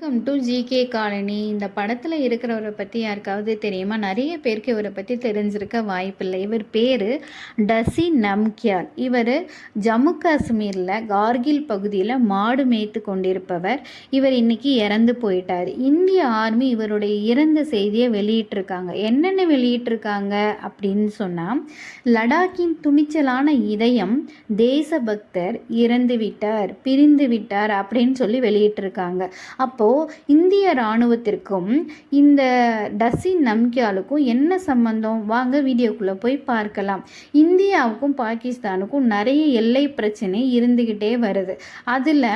Welcome to GK colony. இந்த படத்தில் இருக்கிறவரை பற்றி யாருக்காவது தெரியுமா? நிறைய பேருக்கு இவரை பற்றி தெரிஞ்சிருக்க வாய்ப்பில்லை. இவர் பேர் டசி நம்கியால். இவர் ஜம்மு காஷ்மீரில் கார்கில் பகுதியில் மாடு மேய்த்து கொண்டிருப்பவர். இவர் இன்னைக்கு இறந்து போயிட்டார். இந்திய ஆர்மி இவருடைய இறந்த செய்தியை வெளியிட்டிருக்காங்க. என்னென்ன வெளியிட்டிருக்காங்க அப்படின்னு சொன்னால், லடாக்கின் துணிச்சலான இதயம் தேசபக்தர் இறந்து விட்டார், பிரிந்து விட்டார் அப்படின்னு சொல்லி வெளியிட்டிருக்காங்க. அப்போது இந்திய இராணுவத்திற்கும் இந்த டசி நம்கியாலுக்கும் என்ன சம்பந்தம்? வாங்க வீடியோக்குள்ளே போய் பார்க்கலாம். இந்தியாவுக்கும் பாகிஸ்தானுக்கும் நிறைய எல்லை பிரச்சனை இருந்துக்கிட்டே வருது. அதில்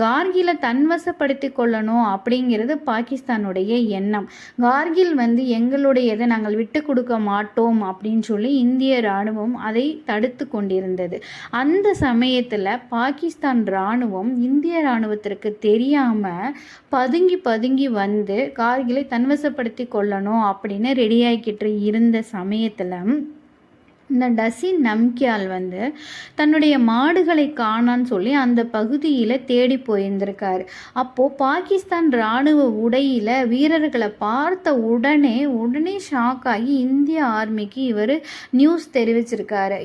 கார்கிலை தன்வசப்படுத்தி கொள்ளணும் அப்படிங்கிறது பாகிஸ்தானுடைய எண்ணம். கார்கில் எங்களுடையதை நாங்கள் விட்டு கொடுக்க மாட்டோம் அப்படின்னு சொல்லி இந்திய இராணுவம் அதை தடுத்து கொண்டிருந்தது. அந்த சமயத்தில் பாகிஸ்தான் இராணுவம் இந்திய இராணுவத்திற்கு தெரியாமல் பதுங்கி வந்து கார்கிலை தன்வசப்படுத்தி கொள்ளணும் அப்படின்னு ரெடியாகிக்கிட்டு இருந்த சமயத்தில் இந்த டசி நம்கியால் தன்னுடைய மாடுகளை காணான்னு சொல்லி அந்த பகுதியில் தேடி போயிருந்திருக்காரு. அப்போது பாகிஸ்தான் இராணுவ உடையில் வீரர்களை பார்த்த உடனே ஷாக் ஆகி இந்திய ஆர்மிக்கு இவர் நியூஸ் தெரிவிச்சிருக்காரு.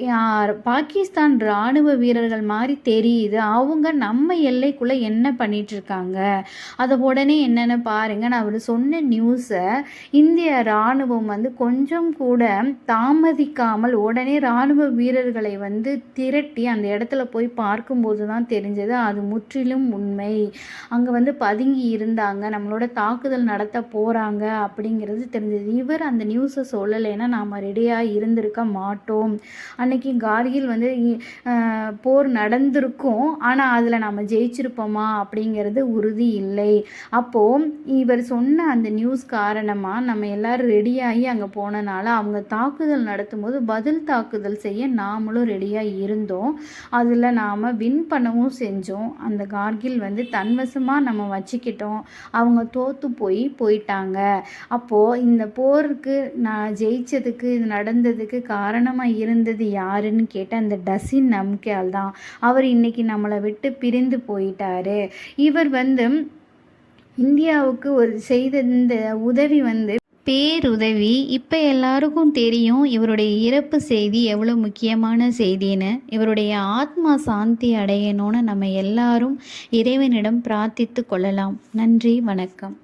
பாகிஸ்தான் இராணுவ வீரர்கள் மாதிரி தெரியுது, அவங்க நம்ம எல்லைக்குள்ளே என்ன பண்ணிகிட்ருக்காங்க, அதை உடனே என்னென்னு பாருங்கள். நான் அவர் சொன்ன நியூஸை இந்திய இராணுவம் கொஞ்சம் கூட தாமதிக்காமல் உடனே இராணுவ வீரர்களை திரட்டி அந்த இடத்துல போய் பார்க்கும்போது தான் தெரிஞ்சது அது முற்றிலும் உண்மை. அங்கே பதுங்கி இருந்தாங்க, நம்மளோட தாக்குதல் நடத்த போகிறாங்க அப்படிங்கிறது தெரிஞ்சது. இவர் அந்த நியூஸை சொல்லலைன்னா நாம் ரெடியாக இருந்திருக்க மாட்டோம். அன்னைக்கு கார்கில் போர் நடந்திருக்கும், ஆனால் அதில் நம்ம ஜெயிச்சிருப்போமா அப்படிங்கிறது உறுதி இல்லை. அப்போது இவர் சொன்ன அந்த நியூஸ் காரணமாக நம்ம எல்லோரும் ரெடியாகி அங்கே போனனால அவங்க தாக்குதல் நடத்தும் போது பதில் தாக்குதல் செய்ய நாமளும் ரெடியாக இருந்தோம். அதில் நாம் வின் பண்ணவும் செஞ்சோம். அந்த கார்கில் தன்வசமாக நம்ம வச்சுக்கிட்டோம். அவங்க தோற்று போயிட்டாங்க. அப்போது இந்த போருக்கு நான் ஜெயிச்சதுக்கு, இது நடந்ததுக்கு காரணமாக இருந்தது யாருன்னு கேட்டால் அந்த டசி நம்கியால் தான். அவர் இன்னைக்கு நம்மளை விட்டு பிரிந்து போயிட்டாரு. இவர் இந்தியாவுக்கு செய்த இந்த உதவி பேருதவி. இப்போ எல்லாருக்கும் தெரியும் இவருடைய இறப்பு செய்தி எவ்வளோ முக்கியமான செய்தின்னு. இவருடைய ஆத்மா சாந்தி அடையணும்னு நம்ம எல்லாரும் இறைவனிடம் பிரார்த்தித்து கொள்ளலாம். நன்றி, வணக்கம்.